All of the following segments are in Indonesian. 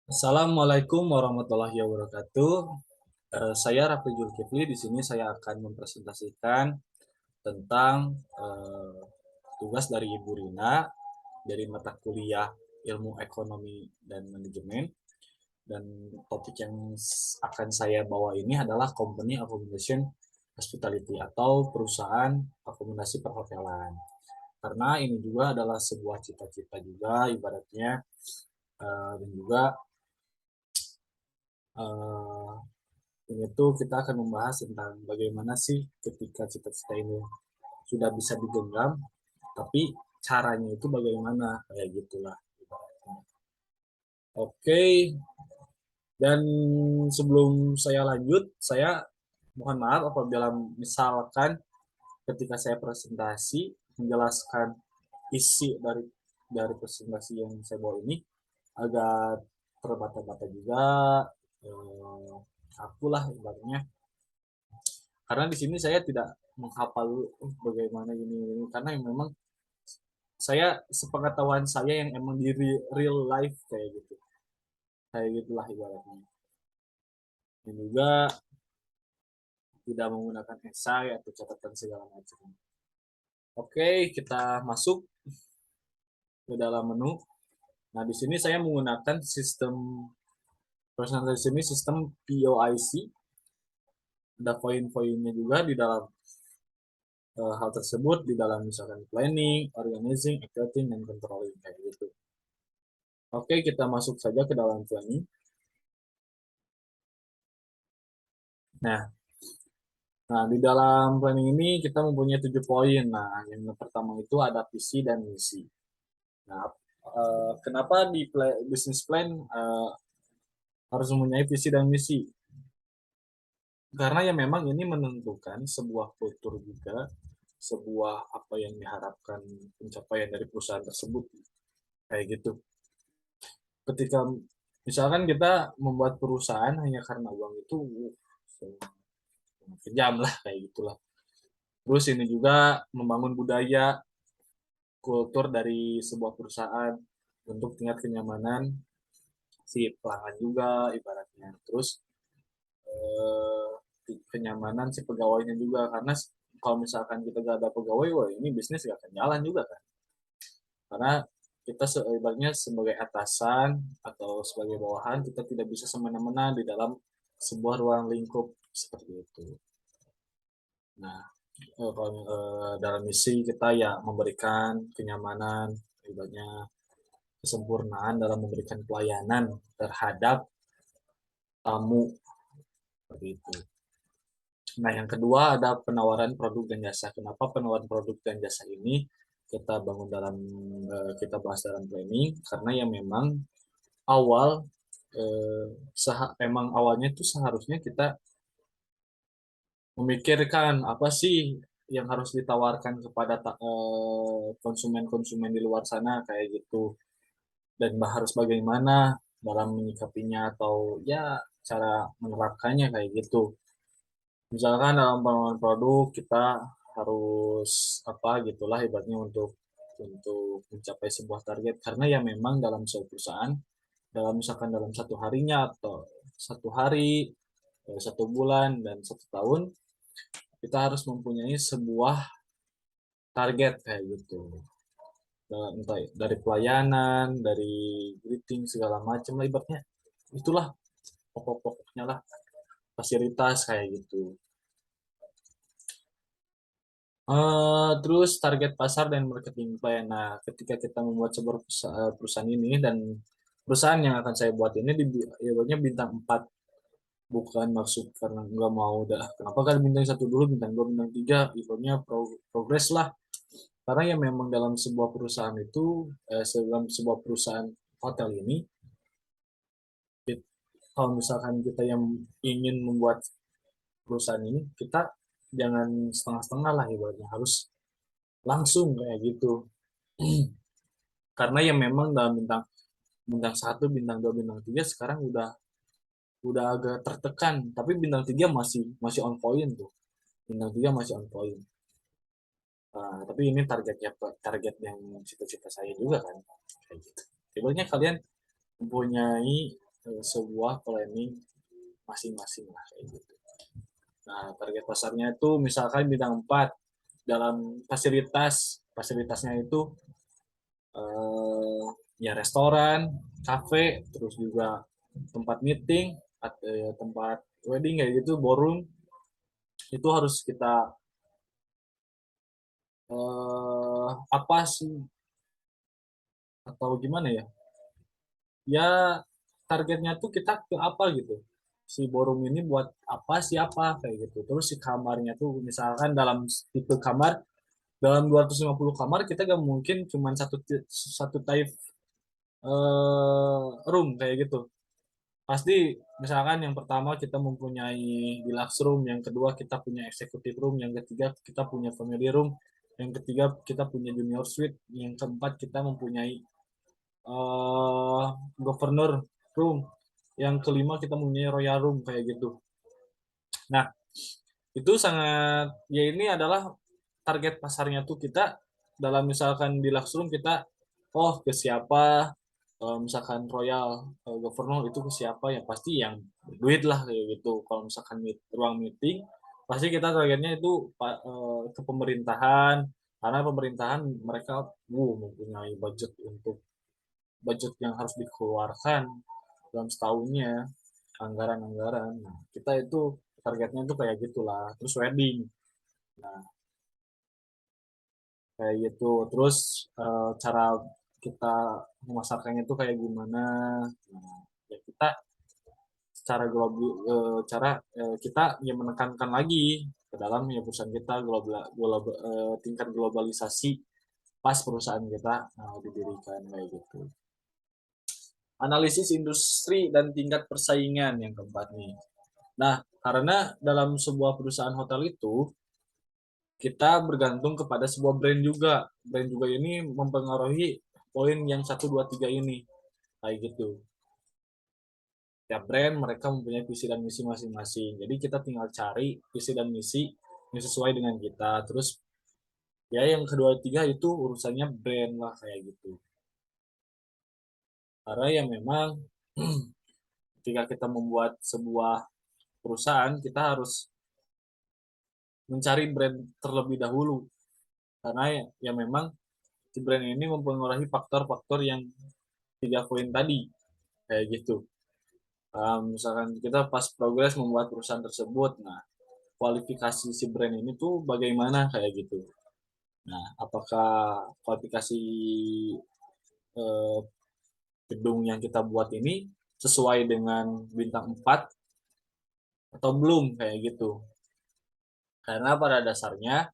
Assalamualaikum warahmatullahi wabarakatuh. Saya Raffi Julkifli. Di sini saya akan mempresentasikan tentang tugas dari Ibu Rina dari mata kuliah Ilmu Ekonomi dan Manajemen. Dan topik yang akan saya bawa ini adalah Company Accommodation Hospitality atau perusahaan akomodasi perhotelan. Karena ini juga adalah sebuah cita-cita juga ibaratnya, dan juga eh, ini tuh kita akan membahas tentang bagaimana sih ketika cita-cita ini sudah bisa digenggam, tapi caranya itu bagaimana, kayak gitulah. Oke, dan sebelum saya lanjut, saya mohon maaf apabila misalkan ketika saya presentasi menjelaskan isi dari presentasi yang saya bawa ini agak terbata-bata juga, eh, aku lah ibaratnya, karena di sini saya tidak menghafal bagaimana ini karena memang saya sepengetahuan saya yang emang di real life kayak gitulah ibaratnya. Dan juga tidak menggunakan esai atau catatan segala macam. Oke, kita masuk ke dalam menu. Nah, di sini saya menggunakan sistem presentasi ini, sistem POIC. Ada poin-poinnya juga di dalam hal tersebut, di dalam misalkan planning, organizing, executing, dan controlling kayak gitu. Oke, kita masuk saja ke dalam planning. Nah, di dalam planning ini kita mempunyai 7 poin. Nah, yang pertama itu ada visi dan misi. Nah, kenapa di business plan harus mempunyai visi dan misi? Karena ya memang ini menentukan sebuah kultur juga, sebuah apa yang diharapkan pencapaian dari perusahaan tersebut, kayak gitu. Ketika misalkan kita membuat perusahaan hanya karena uang itu, kejam lah kayak gitulah. Terus ini juga membangun budaya, kultur dari sebuah perusahaan untuk tingkat kenyamanan si pelanggan juga ibaratnya. Terus eh, kenyamanan si pegawainya juga, karena kalau misalkan kita gak ada pegawai, wah ini bisnis gak akan jalan juga kan. Karena kita ibaratnya sebagai atasan atau sebagai bawahan kita tidak bisa semena-mena di dalam sebuah ruang lingkup seperti itu. Nah, kalau dalam misi kita ya memberikan kenyamanan, ibaratnya kesempurnaan dalam memberikan pelayanan terhadap tamu seperti itu. Nah, yang kedua ada penawaran produk dan jasa. Kenapa penawaran produk dan jasa ini kita bangun dalam kita bahas dalam planning? Karena ya memang awal emang awalnya itu seharusnya kita memikirkan apa sih yang harus ditawarkan kepada konsumen-konsumen di luar sana kayak gitu, dan harus bagaimana dalam menyikapinya atau ya cara menerapkannya kayak gitu. Misalkan dalam pengembangan produk kita harus apa gitulah ibaratnya untuk mencapai sebuah target, karena ya memang dalam sebuah perusahaan dalam misalkan dalam 1 harinya atau 1 hari, 1 bulan dan 1 tahun kita harus mempunyai sebuah target kayak gitu. Entah dari pelayanan, dari greeting segala macam lah ibaratnya, itulah pokok-pokoknya lah, fasilitas kayak gitu. Terus target pasar dan marketing plan. Nah, ketika kita membuat sebuah perusahaan ini, dan perusahaan yang akan saya buat ini ibaratnya bintang 4, bukan maksud karena nggak mau dah. Kenapa kan bintang 1 dulu, bintang 2, bintang 3, ibaratnya progres lah. Karena ya memang dalam sebuah perusahaan itu, dalam sebuah perusahaan hotel ini, kalau misalkan kita yang ingin membuat perusahaan ini, kita jangan setengah-setengah lah ibaratnya, harus langsung kayak gitu. Karena ya memang dalam bintang bintang 1, bintang 2, bintang 3 sekarang udah agak tertekan, tapi bintang 3 masih masih on point tuh. Bintang 3 masih on point. Tapi ini target yang cita-cita saya juga kan. Kayak gitu. Sebenarnya kalian mempunyai sebuah planning masing-masing lah kayak gitu. Nah, target pasarnya itu misalkan bidang 4 dalam fasilitasnya itu eh, ya restoran, kafe, terus juga tempat meeting, tempat wedding kayak gitu, ballroom itu harus kita apa sih atau gimana ya? Ya targetnya tuh kita ke apa gitu. Si ballroom ini buat apa siapa kayak gitu. Terus si kamarnya tuh misalkan dalam tipe kamar dalam 250 kamar kita gak mungkin cuma satu type room kayak gitu. Pasti misalkan yang pertama kita mempunyai deluxe room, yang kedua kita punya executive room, yang ketiga kita punya family room, yang ketiga kita punya junior suite, yang keempat kita mempunyai eh governor room, yang kelima kita mempunyai royal room kayak gitu. Nah, itu sangat ya ini adalah target pasarnya tuh kita dalam misalkan di Luxroom kita oh ke siapa. Misalkan Royal Governor itu ke siapa ya pasti yang duit lah kayak gitu. Kalau misalkan ruang meeting pasti kita targetnya itu ke pemerintahan karena pemerintahan mereka mempunyai budget yang harus dikeluarkan dalam setahunnya, anggaran-anggaran. Nah, kita itu targetnya itu kayak gitulah. Terus wedding. Nah, kayak gitu. Terus cara kita memasarkannya itu kayak gimana? Nah, ya kita secara global cara kita ya menekankan lagi ke dalam ya perusahaan kita tingkat globalisasi pas perusahaan kita didirikan kayak gitu. Analisis industri dan tingkat persaingan yang keempat nih. Nah, karena dalam sebuah perusahaan hotel itu kita bergantung kepada sebuah brand juga. Brand juga ini mempengaruhi poin yang satu 2 3 ini. Kayak gitu. Tiap brand mereka mempunyai visi dan misi masing-masing. Jadi kita tinggal cari visi dan misi yang sesuai dengan kita. Terus ya yang kedua tiga itu urusannya brand lah kayak gitu. Karena ya memang ketika kita membuat sebuah perusahaan kita harus mencari brand terlebih dahulu karena ya memang si brand ini mempengaruhi faktor-faktor yang tiga poin tadi kayak gitu. Misalkan kita pas progres membuat perusahaan tersebut, nah kualifikasi si brand ini tuh bagaimana kayak gitu. Nah, apakah kualifikasi eh, gedung yang kita buat ini sesuai dengan bintang 4 atau belum kayak gitu. Karena pada dasarnya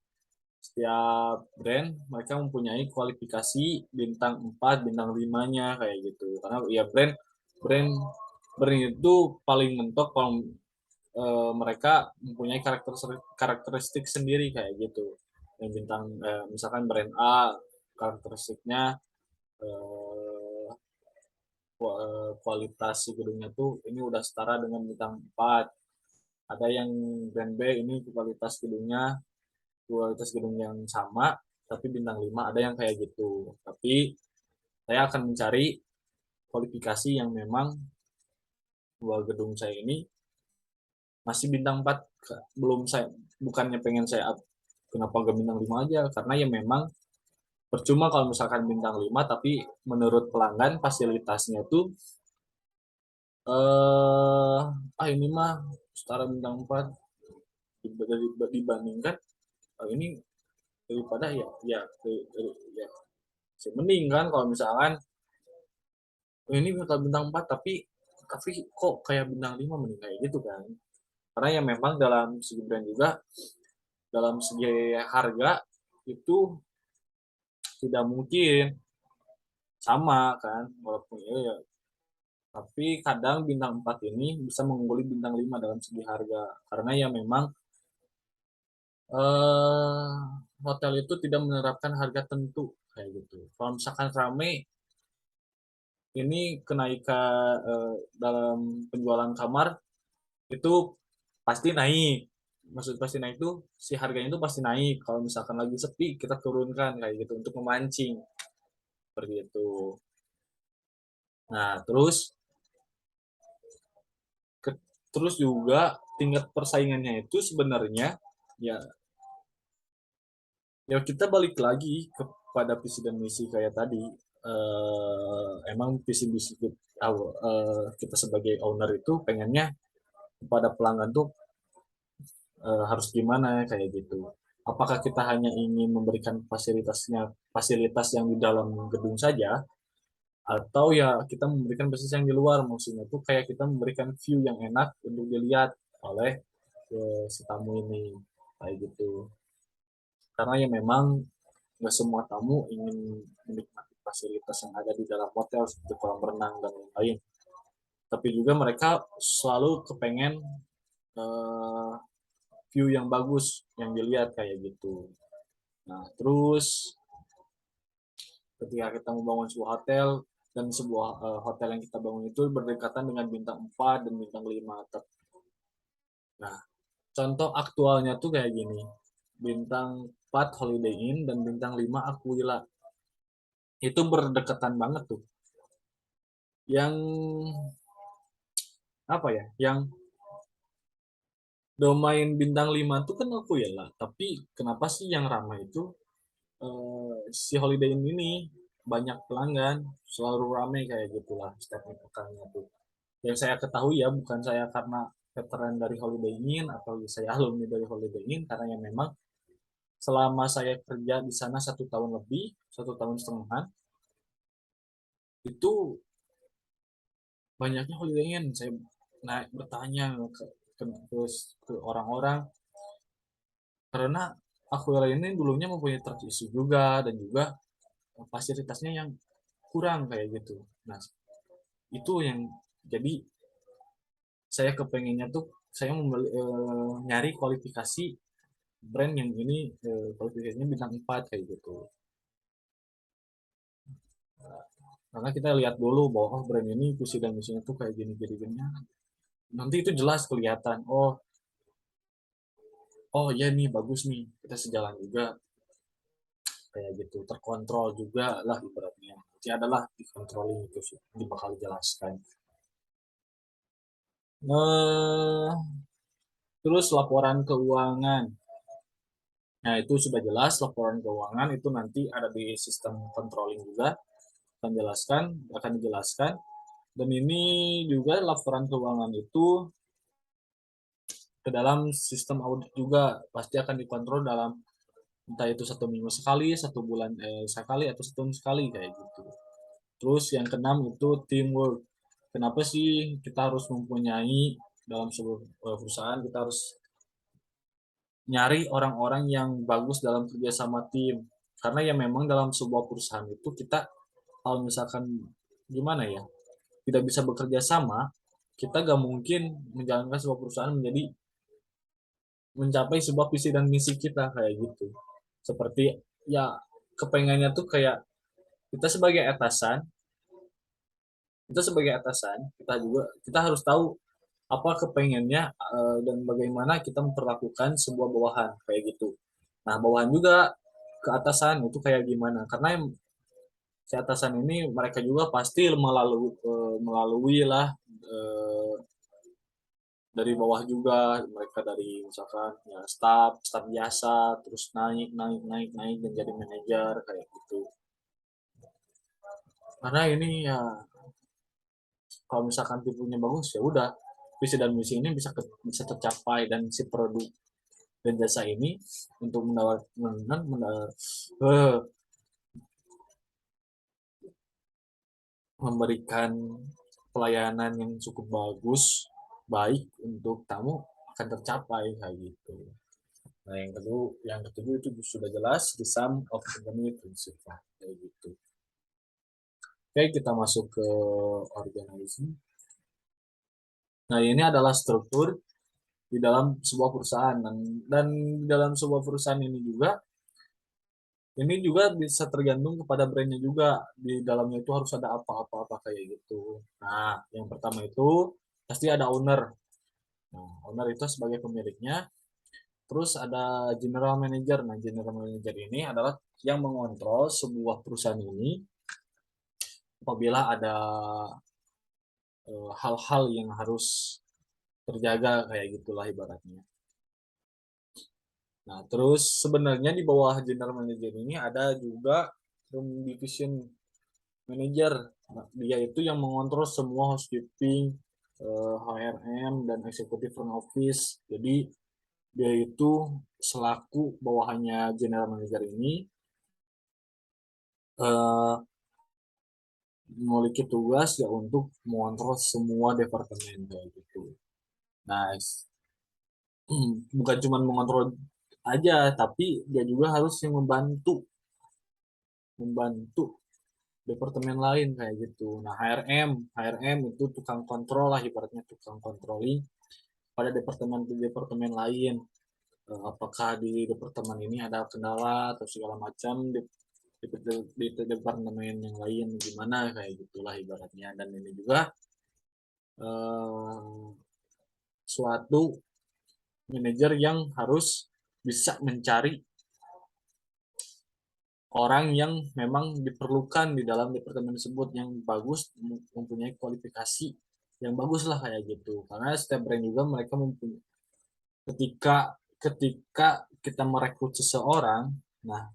setiap brand mereka mempunyai kualifikasi bintang 4 bintang 5-nya kayak gitu. Karena ya brand brand itu paling mentok kalau mereka mempunyai karakteristik sendiri kayak gitu. Yang bintang misalkan brand A karakteristiknya eh, kualitas si gedungnya tuh ini udah setara dengan bintang 4. Ada yang brand B ini kualitas gedung yang sama tapi bintang 5 ada yang kayak gitu. Tapi saya akan mencari kualifikasi yang memang dua gedung saya ini masih bintang 4 belum saya bukannya pengen saya up kenapa gak bintang 5 aja karena ya memang percuma kalau misalkan bintang 5 tapi menurut pelanggan fasilitasnya tuh ini mah setara bintang 4 dibandingkan ini daripada ya mending kan kalau misalkan ini bintang 4 tapi kok kayak bintang 5 mending kayak gitu kan karena ya memang dalam segi brand juga dalam segi harga itu tidak mungkin sama kan walaupun ya tapi kadang bintang 4 ini bisa mengungguli bintang 5 dalam segi harga karena ya memang eh, hotel itu tidak menerapkan harga tentu kayak gitu. Kalau misalkan rame ini kenaikan dalam penjualan kamar itu pasti naik. Maksud pasti naik itu si harganya itu pasti naik. Kalau misalkan lagi sepi kita turunkan kayak gitu untuk memancing seperti itu. Nah, terus Terus juga tingkat persaingannya itu sebenarnya ya ya kita balik lagi kepada visi dan misi kayak tadi. Emang visi misi kita sebagai owner itu pengennya kepada pelanggan tuh harus gimana kayak gitu. Apakah kita hanya ingin memberikan fasilitas yang di dalam gedung saja, atau ya kita memberikan fasilitas yang di luar, maksudnya tuh kayak kita memberikan view yang enak untuk dilihat oleh si tamu ini kayak gitu. Karena ya memang nggak semua tamu ingin menikmati fasilitas yang ada di dalam hotel seperti kolam renang dan lain-lain. Tapi juga mereka selalu kepengen uh, view yang bagus yang dilihat kayak gitu. Nah, terus ketika kita membangun sebuah hotel dan sebuah hotel yang kita bangun itu berdekatan dengan bintang 4 dan bintang 5. Nah, contoh aktualnya tuh kayak gini. Bintang 4 Holiday Inn dan bintang 5 Aquila. Itu berdekatan banget tuh. Yang apa ya? Yang domain bintang 5 tuh kan Aquila, tapi kenapa sih yang ramai itu si Holiday Inn ini banyak pelanggan, selalu ramai kayak gitulah setiap pekannya tuh. Yang saya ketahui ya, bukan saya karena veteran dari Holiday Inn atau saya alumni dari Holiday Inn, karena yang memang selama saya kerja di sana 1 tahun lebih, 1 tahun setengah, itu banyaknya Holiday Inn. Saya naik bertanya ke orang-orang, karena Aquila ini dulunya mempunyai trust issue juga, dan juga fasilitasnya yang kurang kayak gitu. Nah, itu yang jadi saya kepengennya tuh saya nyari kualifikasi brand yang ini kualifikasinya bintang 4 kayak gitu. Karena kita lihat dulu bahwa oh, brand ini visi dan misinya tuh kayak gini gini gini. Nanti itu jelas kelihatan. Oh, oh ya nih bagus nih. Kita sejalan juga kayak gitu. Terkontrol juga lah ibaratnya. Nanti adalah di controlling itu sih. Ini bakal dijelaskan. Eh, terus laporan keuangan. Nah, itu sudah jelas laporan keuangan itu nanti ada di sistem controlling juga akan dijelaskan. Dan ini juga laporan keuangan itu ke dalam sistem audit juga pasti akan dikontrol dalam entah itu 1 minggu sekali, 1 bulan sekali atau setahun sekali kayak gitu. Terus yang keenam itu teamwork. Kenapa sih kita harus mempunyai dalam sebuah perusahaan kita harus nyari orang-orang yang bagus dalam kerja sama tim. Karena ya memang dalam sebuah perusahaan itu kita kalau misalkan gimana ya tidak bisa bekerja sama, kita gak mungkin menjalankan sebuah perusahaan menjadi mencapai sebuah visi dan misi kita kayak gitu. Seperti ya kepengennya tuh kayak kita sebagai atasan, kita harus tahu apa kepengennya dan bagaimana kita memperlakukan sebuah bawahan kayak gitu. Nah, bawahan juga ke atasan itu kayak gimana? Karena si atasan ini mereka juga pasti melalui lah eh, dari bawah juga, mereka dari misalkan ya staf biasa terus naik naik naik naik dan jadi manajer kayak gitu. Karena ini ya kalau misalkan tipunya bagus ya udah visi dan misi ini bisa tercapai, dan si produk dan jasa ini untuk eh, memberikan pelayanan yang cukup bagus baik untuk tamu akan tercapai kayak gitu. Nah, yang kedua itu sudah jelas the sum of company principle kayak gitu. Oke, kita masuk ke organizing. Nah, ini adalah struktur di dalam sebuah perusahaan, dan di dalam sebuah perusahaan ini juga bisa tergantung kepada brandnya juga. Di dalamnya itu harus ada apa-apa kayak gitu. Nah, yang pertama itu pasti ada owner. Nah, owner itu sebagai pemiliknya. Terus ada general manager. Nah, general manager ini adalah yang mengontrol sebuah perusahaan ini apabila ada hal-hal yang harus terjaga kayak gitulah ibaratnya. Nah, terus sebenarnya di bawah general manager ini ada juga room division manager. Nah, dia itu yang mengontrol semua housekeeping, HRM, dan executive front office. Jadi dia itu selaku bawahannya general manager ini eh, memiliki tugas ya untuk mengontrol semua departemen kayak gitu. Nah, bukan cuma mengontrol aja, tapi dia juga harus yang membantu departemen lain kayak gitu. Nah, HRM itu tukang kontrol lah ibaratnya tukang controlling pada departemen lain. Apakah di departemen ini ada kendala atau segala macam di departemen yang lain gimana kayak gitulah ibaratnya. Dan ini juga eh, suatu manajer yang harus bisa mencari orang yang memang diperlukan di dalam departemen tersebut yang bagus, mempunyai kualifikasi yang bagus lah kayak gitu. Karena setiap brand juga mereka mempunyai ketika ketika kita merekrut seseorang, nah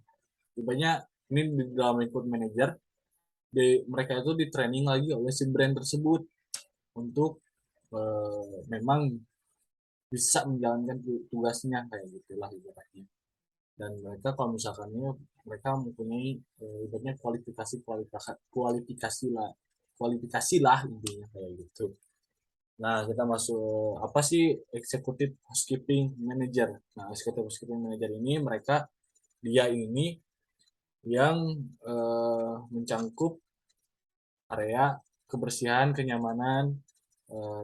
sebenarnya ini di dalam rekrut manager, mereka itu di training lagi oleh si brand tersebut untuk memang bisa menjalankan tugasnya kayak gitulah ibaratnya. Dan mereka kalau misalkan ini mereka mempunyai ibaratnya kualifikasi lah intinya kayak gitu. Nah, kita masuk apa sih executive housekeeping manager. Nah, executive housekeeping manager ini mereka dia ini yang mencangkup area kebersihan, kenyamanan,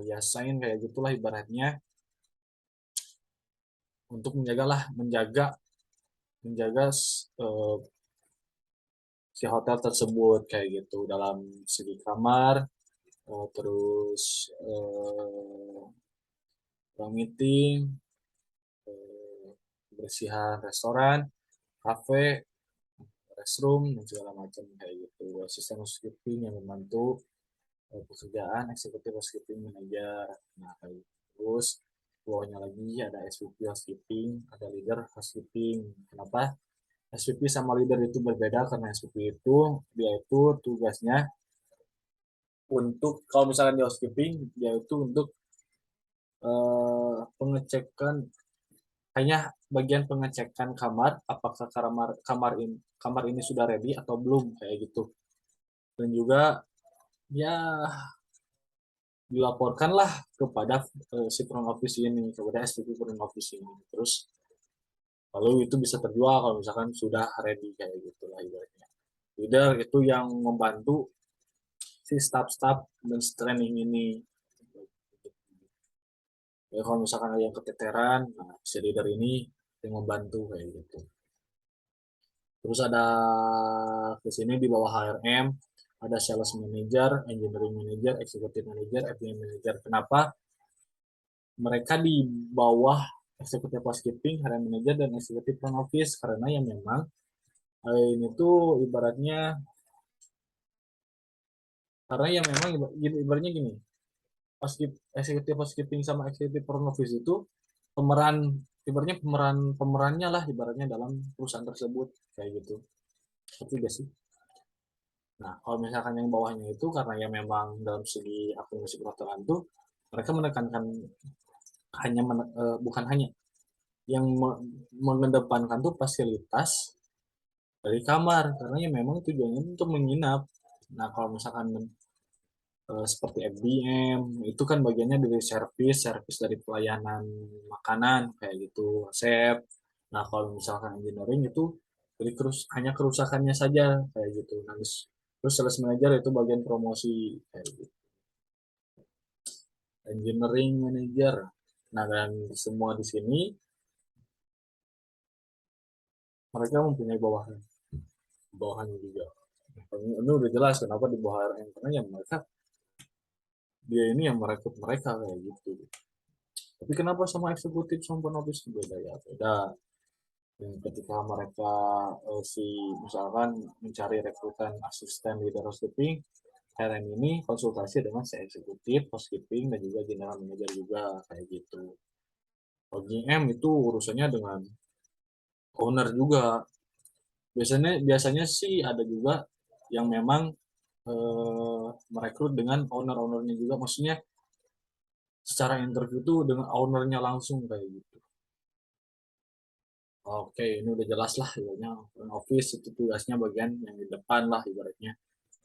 ya sign kayak gitulah ibaratnya untuk menjaga menjaga uh, si hotel tersebut kayak gitu dalam segi kamar, terus ruang meeting, kebersihan restoran, kafe, restroom dan segala macam kayak gitu. Asisten housekeeping yang membantu pekerjaan eksekutif housekeeping manager. Nah, kayak gitu. Terus bawahnya lagi ada SVP housekeeping, ada leader housekeeping. Kenapa SVP sama leader itu berbeda? Karena SVP itu dia itu tugasnya untuk kalau misalnya di housekeeping dia itu untuk pengecekan hanya bagian pengecekan kamar apakah kamar ini sudah ready atau belum kayak gitu. Dan juga ya dilaporkanlah kepada si front office ini, kepada SVP front office ini. Terus lalu itu bisa terjual kalau misalkan sudah ready kayak gitu lah ibaratnya. Leader itu yang membantu si staff-staff dan training ini. Ya, kalau misalkan ada yang keteteran, nah, si leader ini yang membantu kayak gitu. Terus ada di sini di bawah HRM, ada sales manager, engineering manager, executive manager, FP&A manager. Kenapa mereka di bawah executive housekeeping, HRM manager, dan executive front office? Karena yang memang ini tuh ibaratnya karena yang memang ibaratnya gini, executive housekeeping sama executive front office itu pemeran ibaratnya pemerannya lah ibaratnya dalam perusahaan tersebut kayak gitu. Tapi gak sih. Nah, kalau misalkan yang bawahnya itu karena yang memang dalam segi akumulasi perhotelan itu mereka menekankan bukan hanya yang mengedepankan tuh fasilitas dari kamar karena yang memang tujuannya untuk menginap. Nah, kalau misalkan seperti FDM itu kan bagiannya dari servis dari pelayanan makanan kayak gitu, chef. Nah, kalau misalkan engineering itu dari hanya kerusakannya saja kayak gitu. Nah, terus sales manager itu bagian promosi kayak gitu. Engineering manager. Nah, dan semua di sini mereka mempunyai bawahannya juga. Ini udah jelas kenapa di bawah RM karena yang mereka dia ini yang merekrut mereka kayak gitu. Tapi kenapa sama eksekutif sama penulis beda ya beda. Dan ketika mereka misalkan mencari rekrutan asisten leader housekeeping, HRM ini konsultasi dengan si eksekutif, housekeeping, dan juga general manager juga kayak gitu. Kalau GM itu urusannya dengan owner juga. Biasanya biasanya sih ada juga yang memang merekrut dengan owner-ownernya juga. Maksudnya secara interview itu dengan ownernya langsung kayak gitu. Oke, ini udah jelas lah ibaratnya front office itu tugasnya bagian yang di depan lah ibaratnya.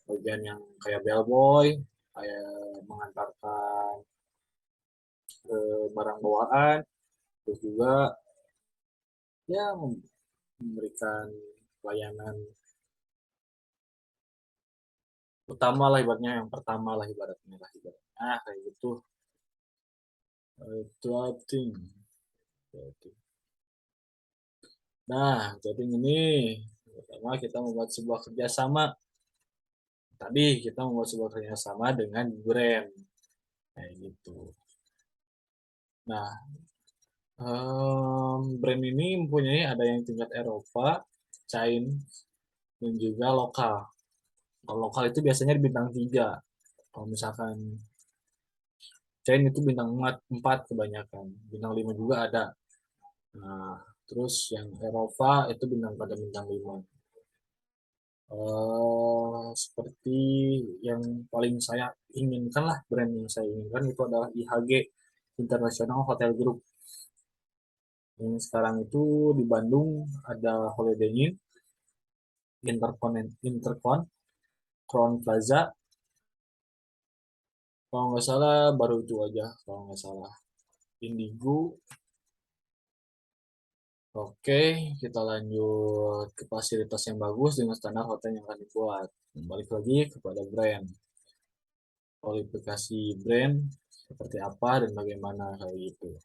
Bagian yang kayak bellboy, kayak mengantarkan barang bawaan, terus juga ya memberikan pelayanan utama lah ibaratnya yang pertama lah ibaratnya kayak gitu. Itu thing. Nah, jadi ini pertama kita membuat sebuah kerjasama. Tadi kita membuat sebuah kerjasama dengan brand kayak gitu. Nah, brand ini mempunyai ada yang tingkat Eropa, China, dan juga lokal. Kalau lokal itu biasanya di bintang 3. Kalau misalkan China itu bintang 4 kebanyakan. Bintang 5 juga ada. Nah, terus yang Eropa itu bintang pada bintang 5. Seperti yang paling saya inginkan lah, brand yang saya inginkan itu adalah IHG, International Hotel Group. Yang sekarang itu di Bandung ada Holiday Inn, Intercon, Crown Plaza. Kalau nggak salah baru itu aja, kalau nggak salah. Indigo. Oke, kita lanjut ke fasilitas yang bagus dengan standar hotel yang akan dibuat. Balik lagi kepada brand. Kualifikasi brand seperti apa dan bagaimana kayak gitu.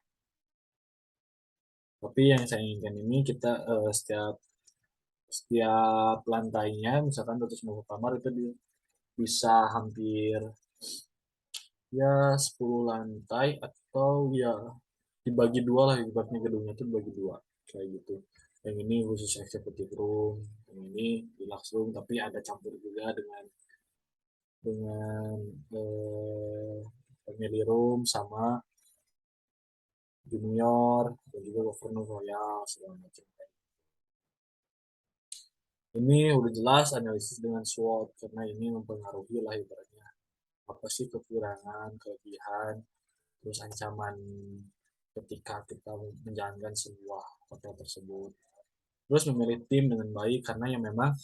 Tapi yang saya inginkan ini kita setiap setiap lantainya, misalkan 250 kamar itu bisa hampir ya 10 lantai atau ya dibagi dua lah ibaratnya gedungnya itu dibagi dua kayak gitu. Yang ini khusus executive room, yang ini deluxe room, tapi ada campur juga dengan eh, family room sama junior dan juga governor royal segala macam. Ini udah jelas analisis dengan SWOT karena ini mempengaruhi lah ibaratnya apa sih kekurangan, kelebihan, terus ancaman ketika kita menjalankan sebuah hotel tersebut. Terus memilih tim dengan baik karena yang memang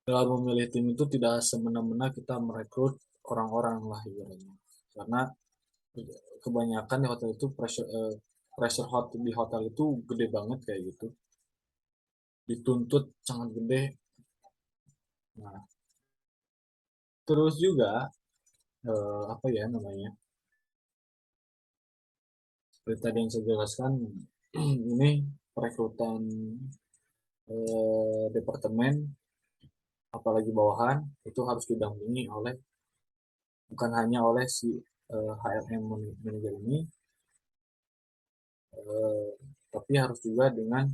dalam memilih tim itu tidak semena-mena kita merekrut orang-orang lah ibaratnya. Karena kebanyakan di hotel itu pressure hot di hotel itu gede banget kayak gitu. Dituntut sangat gede. Nah, terus juga apa ya namanya? Seperti tadi yang saya jelaskan, ini perekrutan departemen, apalagi bawahan, itu harus didampingi oleh bukan hanya oleh si HRM manajer ini, eh, tapi harus juga dengan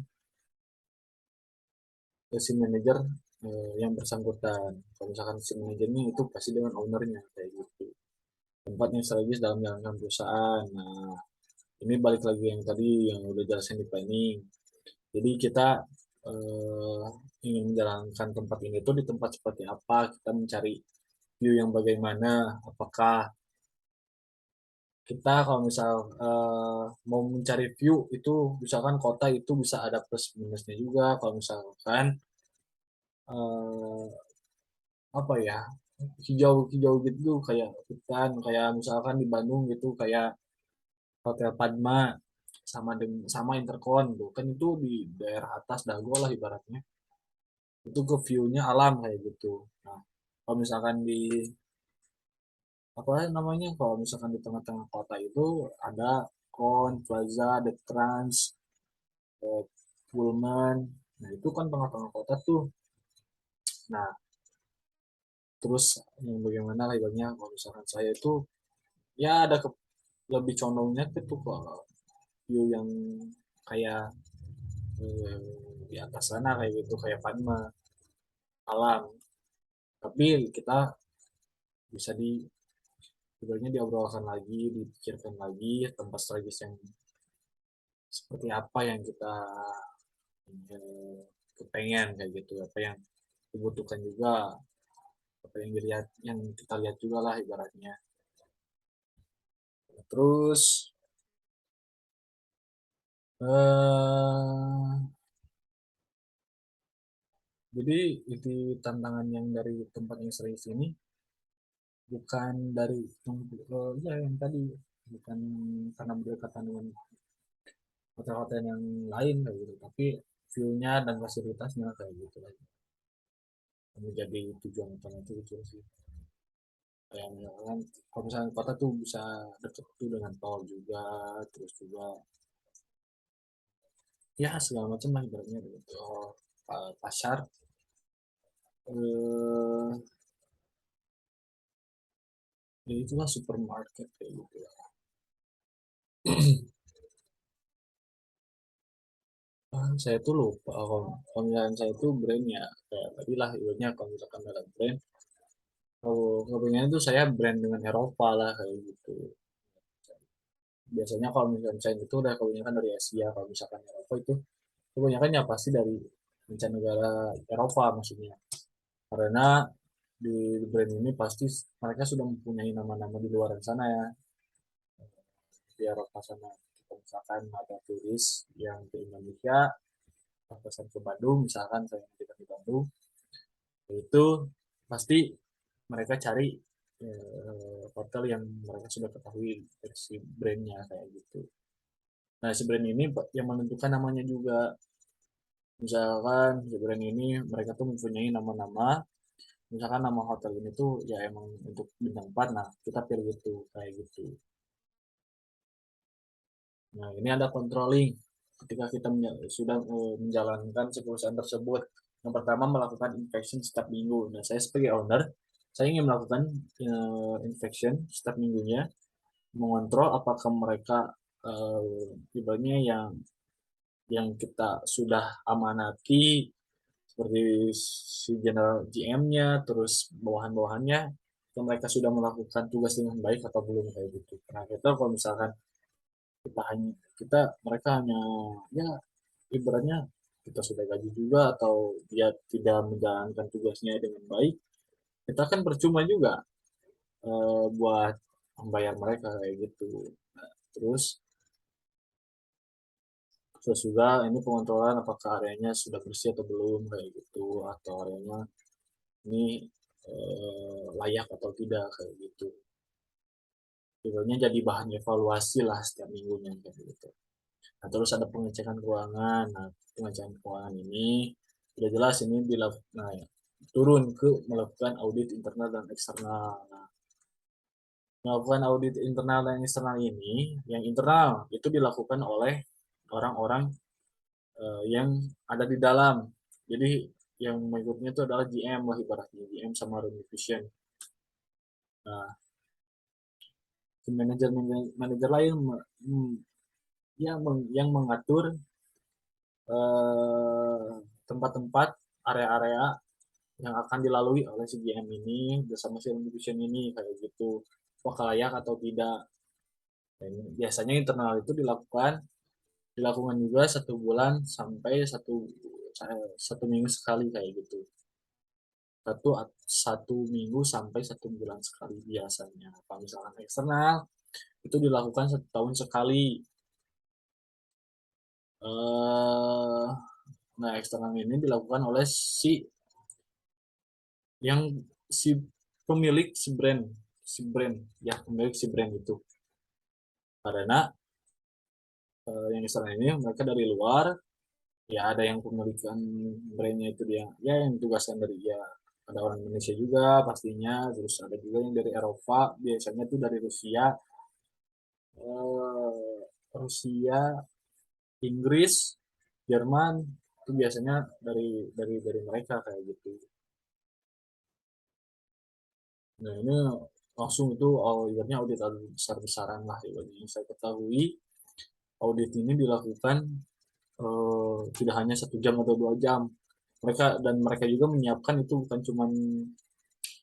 si manajer yang bersangkutan. Kalau misalkan si manajernya itu pasti dengan ownernya kayak gitu. Tempatnya strategis dalam menjalankan perusahaan. Nah, ini balik lagi yang tadi yang udah jelasin di planning. Jadi kita eh, ingin menjalankan tempat ini tuh di tempat seperti apa, kita mencari view yang bagaimana, apakah kita kalau misal mau mencari view itu misalkan kota itu bisa ada plus minusnya juga kalau misalkan eh, apa ya hijau-hijau gitu kayak hutan kayak misalkan di Bandung gitu kayak Hotel Padma sama Intercon tuh kan itu di daerah atas Dago lah ibaratnya itu ke view-nya alam kayak gitu. Nah, kalau misalkan di apa namanya kalau misalkan di tengah-tengah kota itu ada Kon, Plaza, The Trans, Pullman. Nah, itu kan tengah-tengah kota tuh. Nah, terus yang bagaimana lah ibaratnya kalau misalkan saya itu ya ada lebih condongnya tuh ke view yang kayak di atas sana kayak gitu kayak Padma alam. Tapi kita bisa sebenarnya diobrolkan lagi, dipikirkan lagi tempat strategis yang seperti apa yang kita kepengen kayak gitu, apa yang dibutuhkan juga, apa yang dilihat, yang kita lihat juga lah ibaratnya. Terus eh jadi itu tantangan yang dari tempat yang serius ini bukan dari ya yang tadi, bukan karena berdekatan dengan hotel-hotel yang lain kayak gitu, tapi view-nya dan fasilitasnya kayak gitu lagi yang menjadi tujuan utama itu sih. Kayak misalkan kalau misalnya kota tuh bisa deket tuh dengan tol juga, terus juga ya segala macam lah ibaratnya gitu. Pasar, eh ya itulah supermarket kayak gitu ya. Saya tuh lupa kalau misalkan saya tuh brandnya kayak tadi lah ibaratnya kalau misalkan ada brand, kalau kepengen tuh saya brand dengan Eropa lah kayak gitu. Biasanya kalau misalkan saya itu udah kebanyakan dari Asia, kalau misalkan Eropa itu kebanyakan ya pasti dari mancanegara, Eropa maksudnya, karena di brand ini pasti mereka sudah mempunyai nama-nama di luar sana ya, di Eropa sana. Kalau misalkan ada turis yang ke Indonesia, pesan ke Bandung, misalkan saya kita di Bandung, itu pasti mereka cari hotel yang mereka sudah ketahui versi brandnya kayak gitu. Nah, si brand ini yang menentukan namanya juga. Misalkan si brand ini mereka tuh mempunyai nama-nama, misalkan nama hotel ini tuh ya emang untuk bintang 4, nah kita pilih itu kayak gitu. Nah, ini ada controlling ketika kita sudah menjalankan si perusahaan tersebut. Yang pertama melakukan inspection setiap minggu. Nah, saya sebagai owner, saya ingin melakukan inspection setiap minggunya, mengontrol apakah mereka ibaratnya yang kita sudah amanati seperti si general GM-nya, terus bawahan-bawahannya, mereka sudah melakukan tugas dengan baik atau belum kayak gitu. Nah, kita kalau misalkan kita mereka hanya ya ibaratnya kita sudah gaji juga atau dia tidak menjalankan tugasnya dengan baik, kita kan percuma juga buat membayar mereka kayak gitu. Nah, terus terus juga ini pengontrolan apakah areanya sudah bersih atau belum kayak gitu, atau areanya ini layak atau tidak kayak gitu. Sebenarnya jadi bahan evaluasi lah setiap minggunya kayak gitu. Nah, terus ada pengecekan keuangan. Nah, pengecekan keuangan ini sudah jelas ini dilakukan, nah, ya, turun ke melakukan audit internal dan eksternal. Nah, melakukan audit internal dan eksternal ini, yang internal itu dilakukan oleh orang-orang yang ada di dalam. Jadi yang mengikutnya itu adalah GM lah ibaratnya, GM sama Revision. Nah, manajer manajer lain yang mengatur tempat-tempat, area-area yang akan dilalui oleh si GM ini bersama si division ini kayak gitu, apakah layak atau tidak. Dan biasanya internal itu dilakukan juga 1 bulan sampai satu minggu sekali kayak gitu, satu satu minggu sampai 1 bulan sekali biasanya. Kalau misalkan eksternal itu dilakukan 1 tahun sekali. eh nah, eksternal ini dilakukan oleh yang si si brand ya, pemilik si brand itu, karena yang eksternal ini mereka dari luar, ya ada yang pemilikan brandnya itu dia ya yang ditugaskan dari ya, ada orang Indonesia juga pastinya, terus ada juga yang dari Eropa, biasanya tuh dari Rusia, Rusia, Inggris, Jerman, itu biasanya dari mereka kayak gitu. Nah, ini langsung itu ibaratnya audit besar-besaran lah ibaratnya. Yang saya ketahui audit ini dilakukan tidak hanya 1 jam atau 2 jam. Mereka juga menyiapkan itu bukan cuma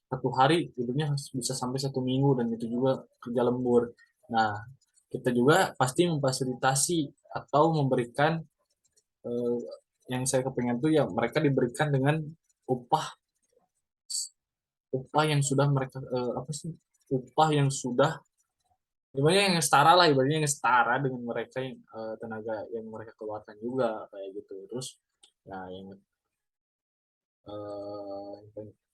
1 hari tidurnya bisa sampai 1 minggu, dan itu juga kerja lembur. Nah, kita juga pasti memfasilitasi atau memberikan, eh, yang saya kepengen tuh ya mereka diberikan dengan upah upah yang sudah mereka, apa sih, upah yang sudah ibaratnya yang setara lah, ibaratnya yang setara dengan mereka yang, tenaga yang mereka keluarkan juga kayak gitu. Terus ya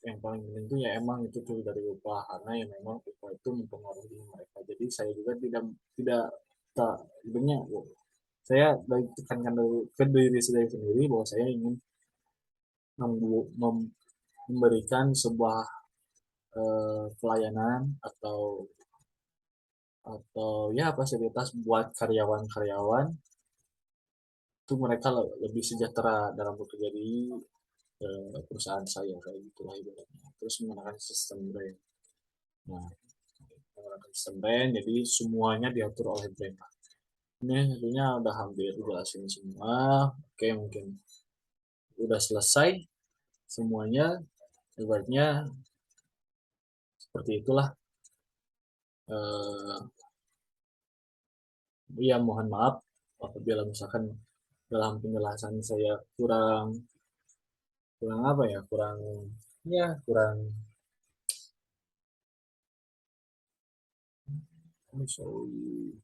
yang paling penting itu ya emang itu tuh dari upah, karena ya memang upah itu mempengaruhi mereka. Jadi saya juga tidak tidak tak sebenarnya saya dari tekankan dari ke diri saya sendiri bahwa saya ingin memberikan sebuah, pelayanan atau ya fasilitas buat karyawan-karyawan itu mereka lebih sejahtera dalam bekerja di, perusahaan saya kayak gitulah ibaratnya. Terus menggunakan sistem brand. Nah, menggunakan sistem brand jadi semuanya diatur oleh brand. Ini tentunya udah hampir jelasin semua. Oke, mungkin udah selesai semuanya. Ibaratnya seperti itulah. Eh, ya mohon maaf apabila misalkan dalam penjelasan saya kurang kurang apa ya kurang ya kurang sorry.